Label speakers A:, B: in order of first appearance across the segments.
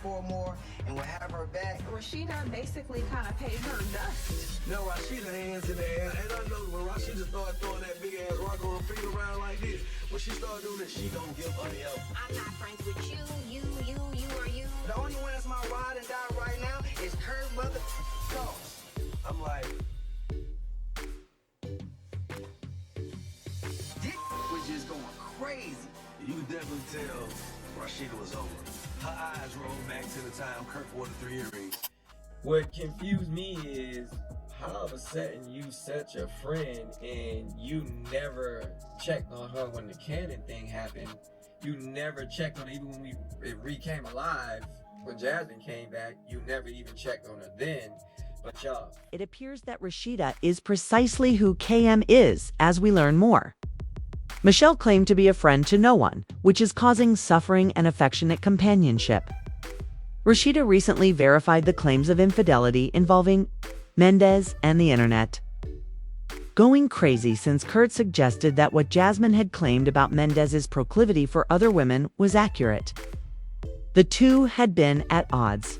A: 4 more and would have her back.
B: Rasheeda basically kind of paid her dust.
C: No, Rasheeda hands in the air, and I know when Rasheeda started throwing that big ass rock on her feet around like this, when she started doing this, she don't give a hell.
D: I'm not friends with you, or you.
A: The only one that's my ride and die right now is Kurt mother Cross.
C: I'm like,
A: Dick was just going crazy.
C: you could definitely tell Rasheeda was over. Her eyes rolled back to the time Kirk wore the 3 earrings.
E: What confused me is how all of a sudden you such a friend and you never checked on her when the Cannon thing happened. You never checked on her even when we came alive. When Jasmine came back, you never even checked on her then. But y'all.
F: It appears that Rasheeda is precisely who KM is as we learn more. Michelle claimed to be a friend to no one, which is causing suffering and affectionate companionship. Rasheeda recently verified the claims of infidelity involving Mendeecees and the internet. Going crazy since Kurt suggested that what Jasmine had claimed about Mendeecees' proclivity for other women was accurate. The two had been at odds.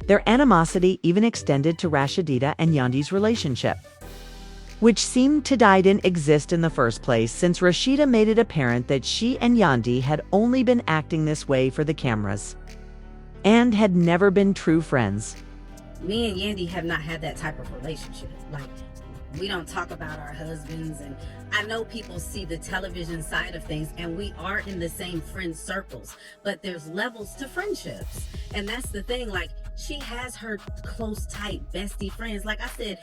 F: Their animosity even extended to Rasheeda and Yandy's relationship, which seemed to didn't exist in the first place since Rasheeda made it apparent that she and Yandy had only been acting this way for the cameras and had never been true friends.
D: Me and Yandy have not had that type of relationship. Like, we don't talk about our husbands, and I know people see the television side of things, and we are in the same friend circles, but there's levels to friendships. And that's the thing, like, she has her close, tight, bestie friends. Like I said,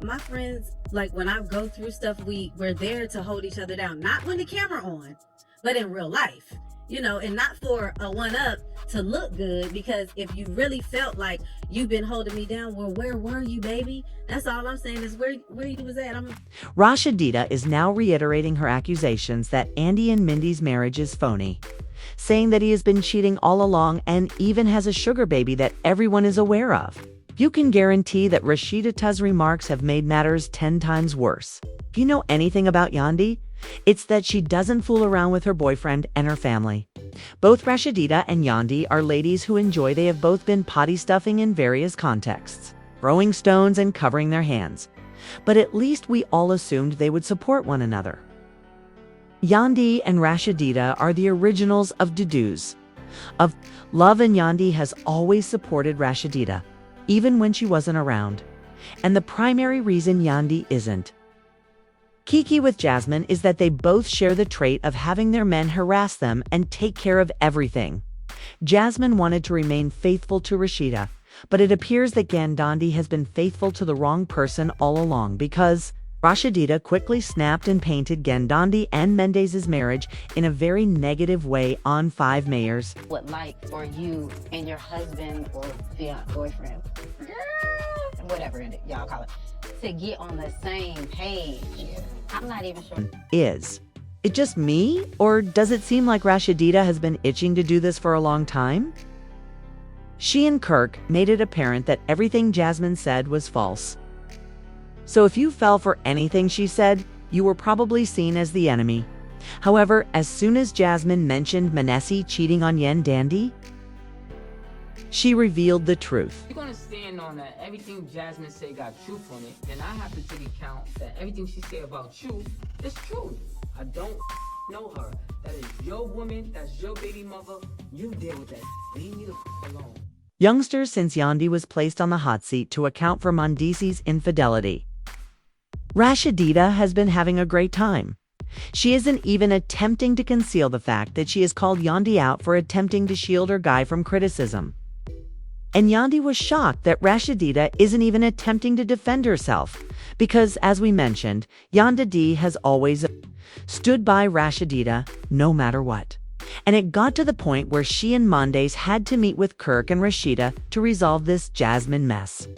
D: my friends, like, when I go through stuff, we're there to hold each other down. Not when the camera on, but in real life, you know, and not for a one-up to look good, because if you really felt like you've been holding me down, well, where were you, baby? That's all I'm saying is where you was at.
F: Rasheeda is now reiterating her accusations that Andy and Mindy's marriage is phony, saying that he has been cheating all along and even has a sugar baby that everyone is aware of. You can guarantee that Rasheeda's remarks have made matters 10 times worse. If you know anything about Yandy, it's that she doesn't fool around with her boyfriend and her family. Both Rasheeda and Yandy are ladies who enjoy. They have both been potty stuffing in various contexts, throwing stones and covering their hands. But at least we all assumed they would support one another. Yandy and Rasheeda are the originals of Dudu's. Of love, and Yandy has always supported Rasheeda, even when she wasn't around. And the primary reason Yandy isn't Kiki with Jasmine is that they both share the trait of having their men harass them and take care of everything. Jasmine wanted to remain faithful to Rasheeda, but it appears that Yandy has been faithful to the wrong person all along, because Rasheeda quickly snapped and painted Yandy and Mendeecees' marriage in a very negative way on 5 mayors.
D: What like for you and your husband or boyfriend, girl, whatever y'all call it, to get on the same page. I'm not even sure.
F: Is it just me, or does it seem like Rasheeda has been itching to do this for a long time? She and Kirk made it apparent that everything Jasmine said was false. So if you fell for anything she said, you were probably seen as the enemy. However, as soon as Jasmine mentioned Mendeecees cheating on Yandy, she revealed the truth.
G: You're gonna stand on that everything Jasmine said got truth on it, then I have to take account that everything she said about you is true. I don't know her. That is your woman, that's your baby mother. You deal with that. Leave me the alone.
F: Youngsters, since Yandy was placed on the hot seat to account for Mendeecees' infidelity, Rasheeda has been having a great time. She isn't even attempting to conceal the fact that she has called Yandy out for attempting to shield her guy from criticism. And Yandy was shocked that Rasheeda isn't even attempting to defend herself, because, as we mentioned, Yandy has always stood by Rasheeda no matter what. And it got to the point where she and Mendeecees had to meet with Kirk and Rasheeda to resolve this Jasmine mess.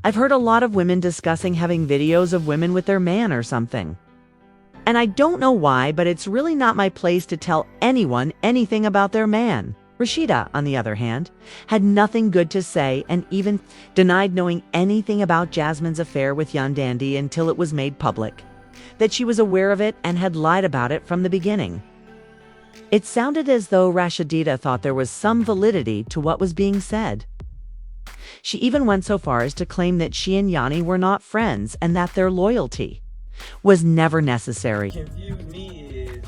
F: I've heard a lot of women discussing having videos of women with their man or something. And I don't know why, but it's really not my place to tell anyone anything about their man. Rasheeda, on the other hand, had nothing good to say and even denied knowing anything about Jasmine's affair with Yandy until it was made public, that she was aware of it and had lied about it from the beginning. It sounded as though Rasheeda thought there was some validity to what was being said. She even went so far as to claim that she and Yandy were not friends and that their loyalty was never necessary.
E: What confused me is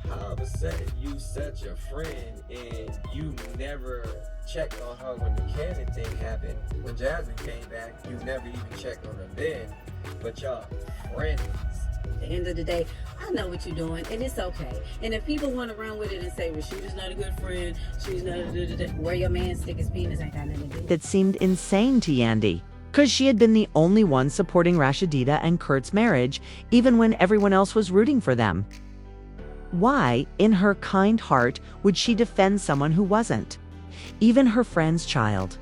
E: how all of a sudden you such a friend and you never checked on her when the Cannon thing happened. When Jasmine came back, you never even checked on her then, but y'all friends.
D: At the end of the day, I know what you're doing, and it's okay. And if people want to run with it and say, Rasheeda's not a good friend, she's not a where your man stick his penis ain't got nothing to do.
F: That seemed insane to Yandy, because she had been the only one supporting Rasheeda and Kurt's marriage, even when everyone else was rooting for them. Why, in her kind heart, would she defend someone who wasn't? Even her friend's child.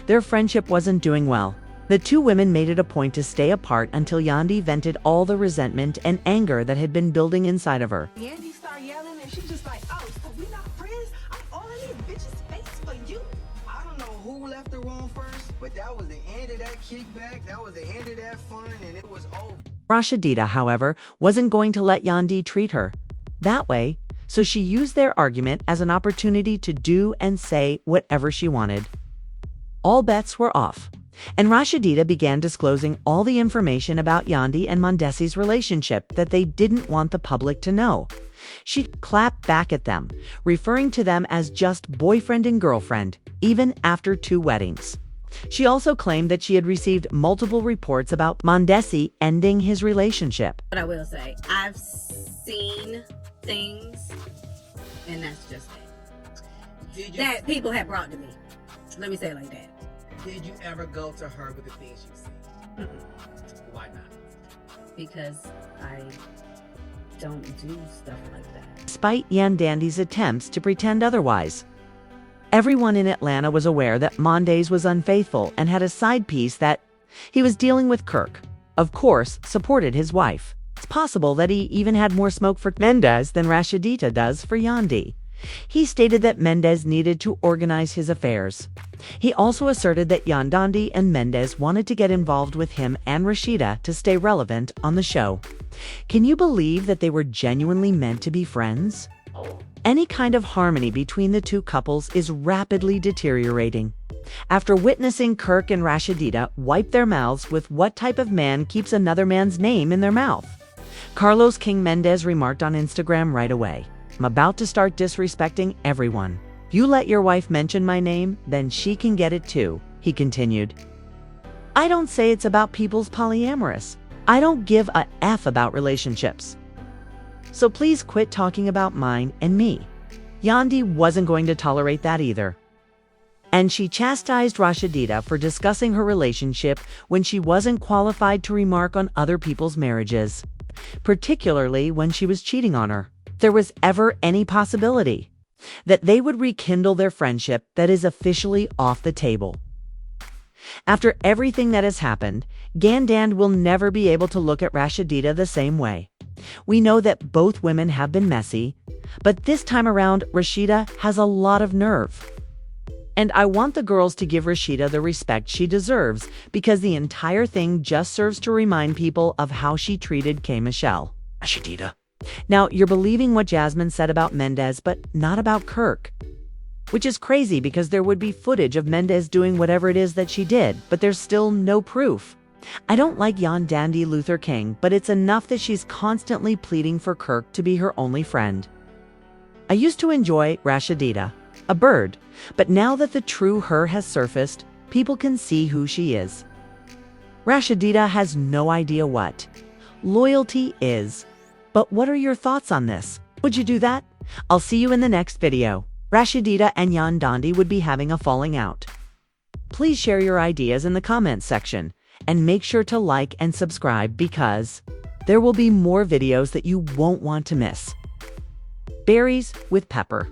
F: Their friendship wasn't doing well. The two women made it a point to stay apart until Yandy vented all the resentment and anger that had been building inside of her.
B: Yandy start yelling and she's just like, oh, so we not friends? I'm all in this bitch's face for you.
A: I don't know who left the room first, but that was the end of that kickback. That was the end of that fun, and it was over.
F: Rasheeda, however, wasn't going to let Yandy treat her that way, so she used their argument as an opportunity to do and say whatever she wanted. All bets were off, and Rasheeda began disclosing all the information about Yandy and Mendeecees' relationship that they didn't want the public to know. She clapped back at them, referring to them as just boyfriend and girlfriend, even after 2 weddings. She also claimed that she had received multiple reports about Mendeecees ending his relationship.
D: But I will say, I've seen things, and that's just it. That people have brought to me. Let me say it like that.
H: Did you ever go to her with the things you see? Why not?
D: Because I don't do stuff like that.
F: Despite Yandy's attempts to pretend otherwise. Everyone in Atlanta was aware that Mendeecees was unfaithful and had a side piece that he was dealing with. Kirk, of course, supported his wife. It's possible that he even had more smoke for Mendeecees than Rasheeda does for Yandy. He stated that Mendeecees needed to organize his affairs. He also asserted that Yandy and Mendeecees wanted to get involved with him and Rasheeda to stay relevant on the show. Can you believe that they were genuinely meant to be friends? Any kind of harmony between the two couples is rapidly deteriorating. After witnessing Kirk and Rasheeda wipe their mouths with what type of man keeps another man's name in their mouth, Carlos King Mendeecees remarked on Instagram right away, "I'm about to start disrespecting everyone. If you let your wife mention my name, then she can get it too," he continued. I don't say it's about people's polyamorous. I don't give a F about relationships. So please quit talking about mine and me. Yandy wasn't going to tolerate that either. And she chastised Rasheeda for discussing her relationship when she wasn't qualified to remark on other people's marriages, particularly when she was cheating on her. If there was ever any possibility that they would rekindle their friendship, that is officially off the table. After everything that has happened, Yandy will never be able to look at Rasheeda the same way. We know that both women have been messy, but this time around, Rasheeda has a lot of nerve. And I want the girls to give Rasheeda the respect she deserves, because the entire thing just serves to remind people of how she treated K. Michelle. Rasheeda. Now, you're believing what Jasmine said about Mendeecees, but not about Kirk. Which is crazy because there would be footage of Mendeecees doing whatever it is that she did, but there's still no proof. I don't like Yandy Luther King, but it's enough that she's constantly pleading for Kirk to be her only friend. I used to enjoy Rasheeda, a bird, but now that the true her has surfaced, people can see who she is. Rasheeda has no idea what loyalty is. But what are your thoughts on this? Would you do that? I'll see you in the next video. Rasheeda and Yandy would be having a falling out. Please share your ideas in the comments section, and make sure to like and subscribe because there will be more videos that you won't want to miss. Berries with pepper.